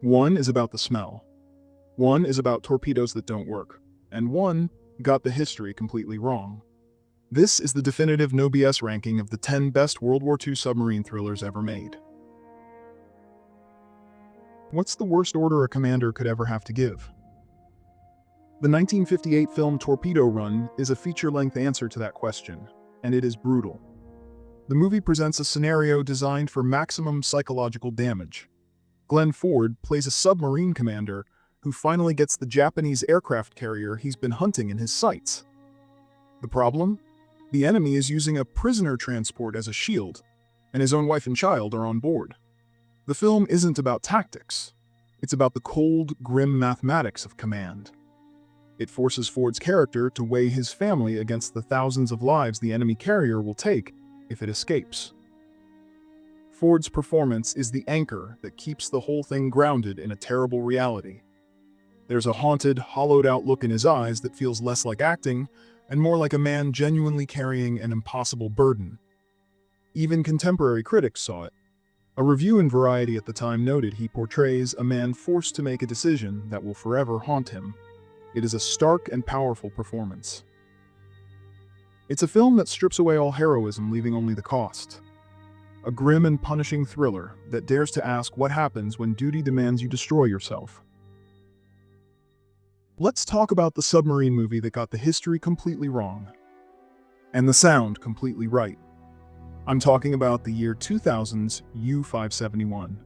One is about the smell. One is about torpedoes that don't work. And one got the history completely wrong. This is the definitive no BS ranking of the 10 best World War II submarine thrillers ever made. What's the worst order a commander could ever have to give? The 1958 film Torpedo Run is a feature-length answer to that question, and it is brutal. The movie presents a scenario designed for maximum psychological damage. Glenn Ford plays a submarine commander who finally gets the Japanese aircraft carrier he's been hunting in his sights. The problem? The enemy is using a prisoner transport as a shield, and his own wife and child are on board. The film isn't about tactics. It's about the cold, grim mathematics of command. It forces Ford's character to weigh his family against the thousands of lives the enemy carrier will take if it escapes. Ford's performance is the anchor that keeps the whole thing grounded in a terrible reality. There's a haunted, hollowed-out look in his eyes that feels less like acting and more like a man genuinely carrying an impossible burden. Even contemporary critics saw it. A review in Variety at the time noted he portrays a man forced to make a decision that will forever haunt him. It is a stark and powerful performance. It's a film that strips away all heroism, leaving only the cost. A grim and punishing thriller that dares to ask what happens when duty demands you destroy yourself. Let's talk about the submarine movie that got the history completely wrong, and the sound completely right. I'm talking about the year 2000's U-571.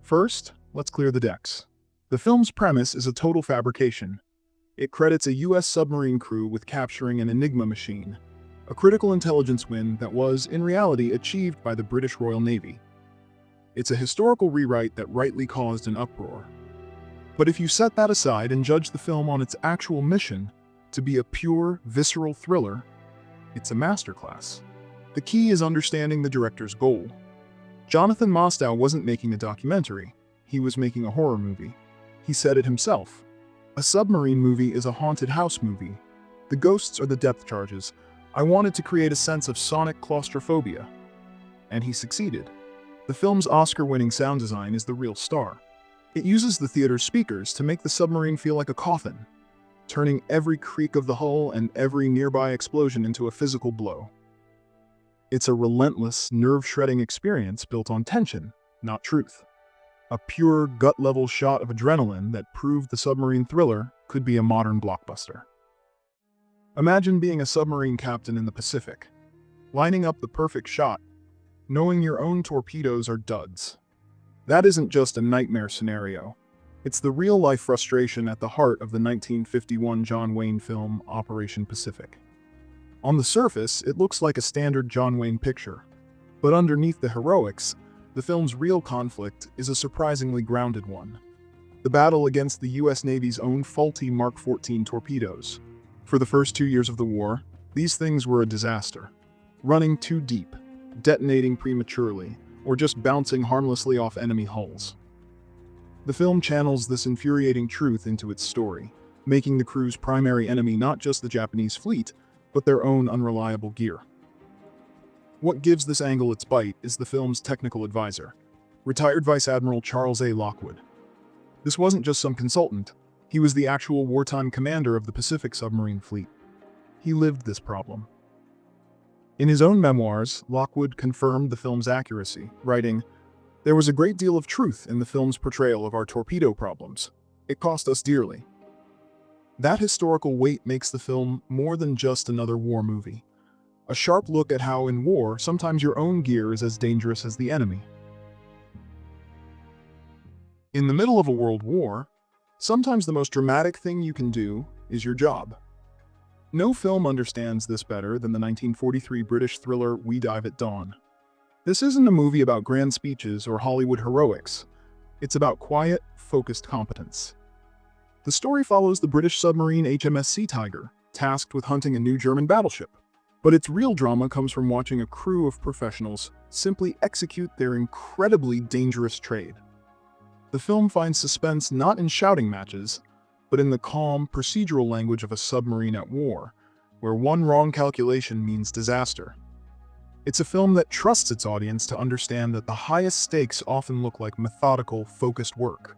First, let's clear the decks. The film's premise is a total fabrication. It credits a US submarine crew with capturing an Enigma machine, a critical intelligence win that was, in reality, achieved by the British Royal Navy. It's a historical rewrite that rightly caused an uproar. But if you set that aside and judge the film on its actual mission, to be a pure, visceral thriller, it's a masterclass. The key is understanding the director's goal. Jonathan Mostow wasn't making a documentary, he was making a horror movie. He said it himself. A submarine movie is a haunted house movie. The ghosts are the depth charges. I wanted to create a sense of sonic claustrophobia. And he succeeded. The film's Oscar-winning sound design is the real star. It uses the theater's speakers to make the submarine feel like a coffin, turning every creak of the hull and every nearby explosion into a physical blow. It's a relentless, nerve-shredding experience built on tension, not truth. A pure, gut-level shot of adrenaline that proved the submarine thriller could be a modern blockbuster. Imagine being a submarine captain in the Pacific, lining up the perfect shot, knowing your own torpedoes are duds. That isn't just a nightmare scenario. It's the real-life frustration at the heart of the 1951 John Wayne film Operation Pacific. On the surface, it looks like a standard John Wayne picture, but underneath the heroics, the film's real conflict is a surprisingly grounded one. The battle against the US Navy's own faulty Mark 14 torpedoes. For the first 2 years of the war, these things were a disaster. Running too deep, detonating prematurely, or just bouncing harmlessly off enemy hulls. The film channels this infuriating truth into its story, making the crew's primary enemy not just the Japanese fleet, but their own unreliable gear. What gives this angle its bite is the film's technical advisor, retired Vice Admiral Charles A. Lockwood. This wasn't just some consultant, he was the actual wartime commander of the Pacific submarine fleet. He lived this problem. In his own memoirs, Lockwood confirmed the film's accuracy, writing, "There was a great deal of truth in the film's portrayal of our torpedo problems. It cost us dearly." That historical weight makes the film more than just another war movie. A sharp look at how in war, sometimes your own gear is as dangerous as the enemy. In the middle of a world war, sometimes the most dramatic thing you can do is your job. No film understands this better than the 1943 British thriller We Dive at Dawn. This isn't a movie about grand speeches or Hollywood heroics. It's about quiet, focused competence. The story follows the British submarine HMS Sea Tiger, tasked with hunting a new German battleship. But its real drama comes from watching a crew of professionals simply execute their incredibly dangerous trade. The film finds suspense not in shouting matches, but in the calm, procedural language of a submarine at war, where one wrong calculation means disaster. It's a film that trusts its audience to understand that the highest stakes often look like methodical, focused work.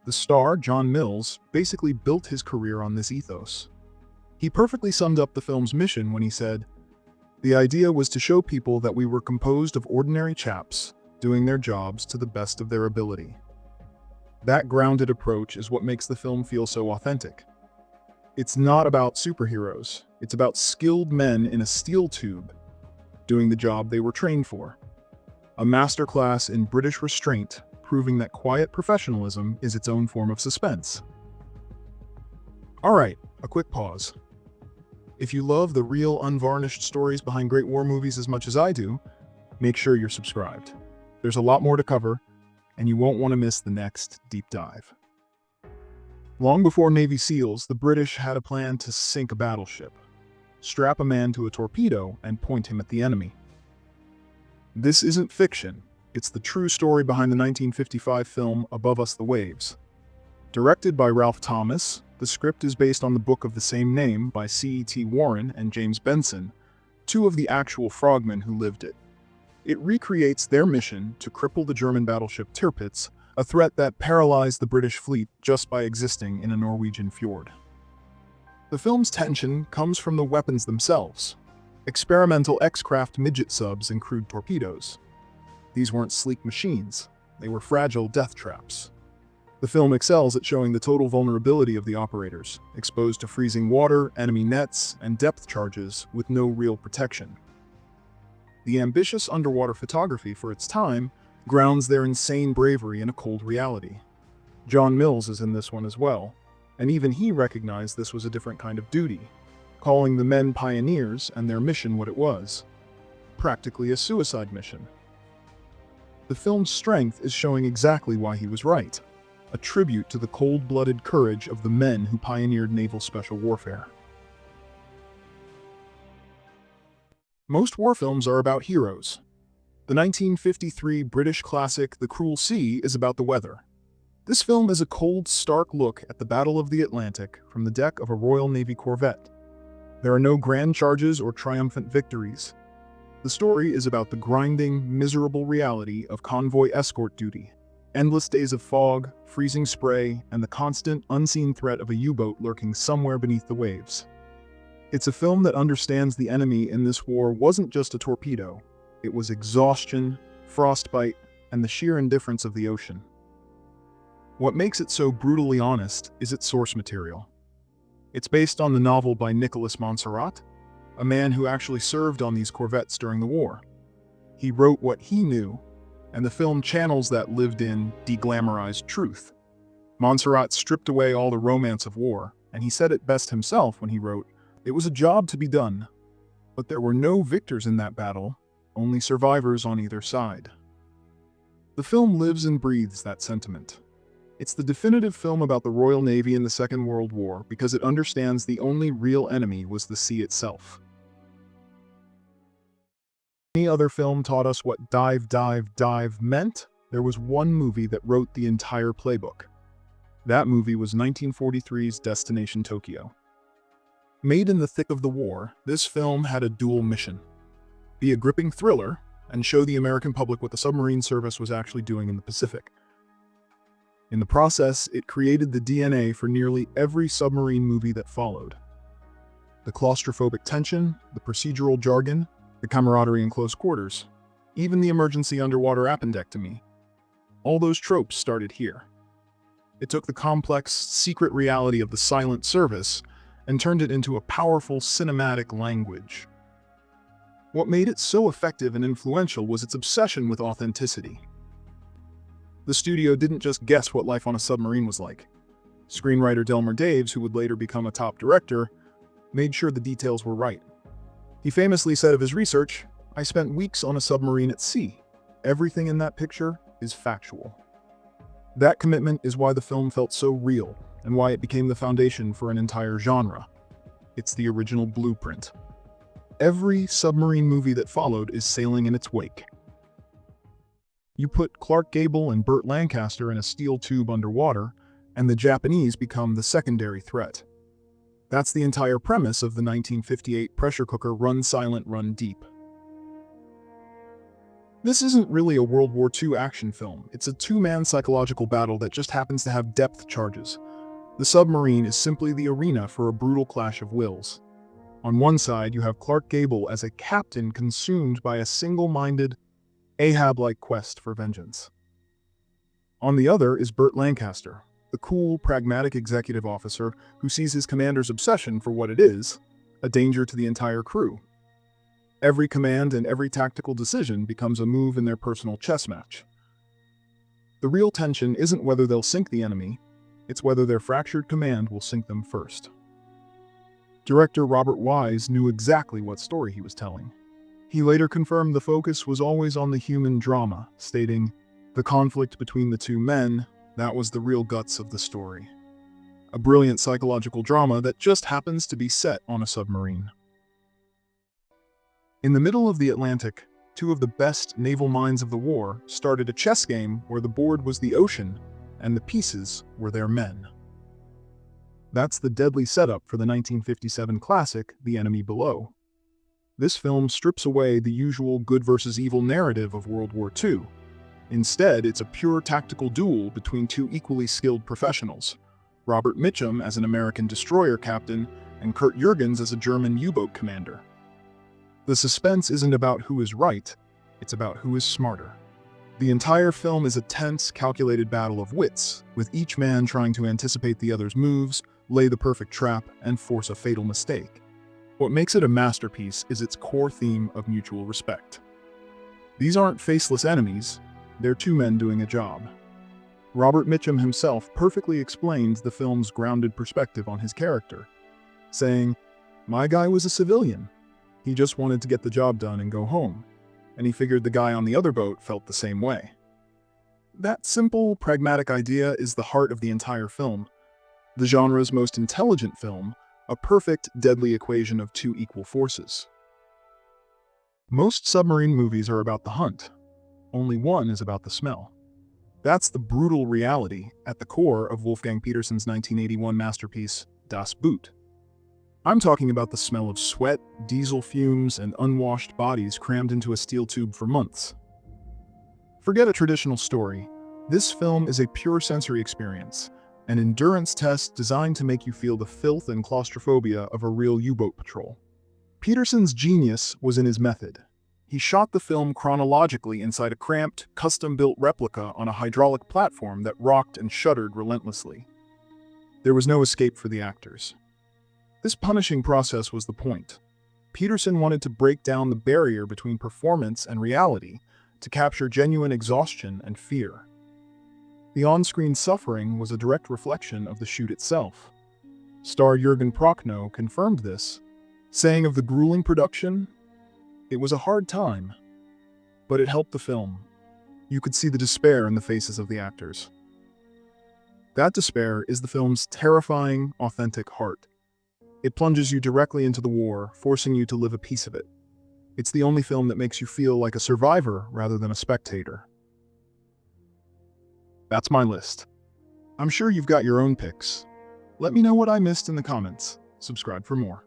The star, John Mills, basically built his career on this ethos. He perfectly summed up the film's mission when he said, "The idea was to show people that we were composed of ordinary chaps doing their jobs to the best of their ability." That grounded approach is what makes the film feel so authentic. It's not about superheroes, it's about skilled men in a steel tube doing the job they were trained for. A masterclass in British restraint, proving that quiet professionalism is its own form of suspense. Alright, a quick pause. If you love the real, unvarnished stories behind great war movies as much as I do, make sure you're subscribed. There's a lot more to cover, and you won't want to miss the next deep dive. Long before Navy SEALs, the British had a plan to sink a battleship. Strap a man to a torpedo and point him at the enemy. This isn't fiction, it's the true story behind the 1955 film Above Us the Waves. Directed by Ralph Thomas, the script is based on the book of the same name by C.E.T. Warren and James Benson, two of the actual frogmen who lived it. It recreates their mission to cripple the German battleship Tirpitz, a threat that paralyzed the British fleet just by existing in a Norwegian fjord. The film's tension comes from the weapons themselves. Experimental X-craft midget subs and crude torpedoes. These weren't sleek machines, they were fragile death traps. The film excels at showing the total vulnerability of the operators, exposed to freezing water, enemy nets, and depth charges with no real protection. The ambitious underwater photography for its time grounds their insane bravery in a cold reality. John Mills is in this one as well, and even he recognized this was a different kind of duty, calling the men pioneers and their mission what it was, practically a suicide mission. The film's strength is showing exactly why he was right, a tribute to the cold-blooded courage of the men who pioneered naval special warfare. Most war films are about heroes. The 1953 British classic The Cruel Sea is about the weather. This film is a cold, stark look at the Battle of the Atlantic from the deck of a Royal Navy corvette. There are no grand charges or triumphant victories. The story is about the grinding, miserable reality of convoy escort duty. Endless days of fog, freezing spray, and the constant, unseen threat of a U-boat lurking somewhere beneath the waves. It's a film that understands the enemy in this war wasn't just a torpedo. It was exhaustion, frostbite, and the sheer indifference of the ocean. What makes it so brutally honest is its source material. It's based on the novel by Nicholas Montserrat, a man who actually served on these corvettes during the war. He wrote what he knew, and the film channels that lived-in, deglamorized truth. Montserrat stripped away all the romance of war, and he said it best himself when he wrote, "It was a job to be done, but there were no victors in that battle, only survivors on either side." The film lives and breathes that sentiment. It's the definitive film about the Royal Navy in the Second World War because it understands the only real enemy was the sea itself. Any other film taught us what dive, dive, dive meant, there was one movie that wrote the entire playbook. That movie was 1943's Destination Tokyo. Made in the thick of the war, this film had a dual mission: be a gripping thriller and show the American public what the submarine service was actually doing in the Pacific. In the process, it created the DNA for nearly every submarine movie that followed. The claustrophobic tension, the procedural jargon, the camaraderie in close quarters, even the emergency underwater appendectomy. All those tropes started here. It took the complex, secret reality of the silent service and turned it into a powerful cinematic language. What made it so effective and influential was its obsession with authenticity. The studio didn't just guess what life on a submarine was like. Screenwriter Delmer Daves, who would later become a top director, made sure the details were right. He famously said of his research, "I spent weeks on a submarine at sea. Everything in that picture is factual." That commitment is why the film felt so real, and why it became the foundation for an entire genre. It's the original blueprint. Every submarine movie that followed is sailing in its wake. You put Clark Gable and Burt Lancaster in a steel tube underwater, and the Japanese become the secondary threat. That's the entire premise of the 1958 pressure cooker Run Silent, Run Deep. This isn't really a World War II action film. It's a two-man psychological battle that just happens to have depth charges. The submarine is simply the arena for a brutal clash of wills. On one side, you have Clark Gable as a captain consumed by a single-minded, Ahab-like quest for vengeance. On the other is Burt Lancaster, the cool, pragmatic executive officer who sees his commander's obsession for what it is, a danger to the entire crew. Every command and every tactical decision becomes a move in their personal chess match. The real tension isn't whether they'll sink the enemy, it's whether their fractured command will sink them first. Director Robert Wise knew exactly what story he was telling. He later confirmed the focus was always on the human drama, stating, "The conflict between the two men, that was the real guts of the story." A brilliant psychological drama that just happens to be set on a submarine. In the middle of the Atlantic, two of the best naval minds of the war started a chess game where the board was the ocean and the pieces were their men. That's the deadly setup for the 1957 classic, The Enemy Below. This film strips away the usual good versus evil narrative of World War II. Instead, it's a pure tactical duel between two equally skilled professionals, Robert Mitchum as an American destroyer captain and Kurt Jürgens as a German U-boat commander. The suspense isn't about who is right, it's about who is smarter. The entire film is a tense, calculated battle of wits, with each man trying to anticipate the other's moves, lay the perfect trap, and force a fatal mistake. What makes it a masterpiece is its core theme of mutual respect. These aren't faceless enemies, they're two men doing a job. Robert Mitchum himself perfectly explains the film's grounded perspective on his character, saying, "My guy was a civilian. He just wanted to get the job done and go home, and he figured the guy on the other boat felt the same way." That simple, pragmatic idea is the heart of the entire film, the genre's most intelligent film, a perfect, deadly equation of two equal forces. Most submarine movies are about the hunt. Only one is about the smell. That's the brutal reality at the core of Wolfgang Petersen's 1981 masterpiece, Das Boot. I'm talking about the smell of sweat, diesel fumes, and unwashed bodies crammed into a steel tube for months. Forget a traditional story. This film is a pure sensory experience, an endurance test designed to make you feel the filth and claustrophobia of a real U-boat patrol. Petersen's genius was in his method. He shot the film chronologically inside a cramped, custom-built replica on a hydraulic platform that rocked and shuddered relentlessly. There was no escape for the actors. This punishing process was the point. Petersen wanted to break down the barrier between performance and reality to capture genuine exhaustion and fear. The on-screen suffering was a direct reflection of the shoot itself. Star Jürgen Prochnow confirmed this, saying of the grueling production, "It was a hard time, but it helped the film. You could see the despair in the faces of the actors." That despair is the film's terrifying, authentic heart. It plunges you directly into the war, forcing you to live a piece of it. It's the only film that makes you feel like a survivor rather than a spectator. That's my list. I'm sure you've got your own picks. Let me know what I missed in the comments. Subscribe for more.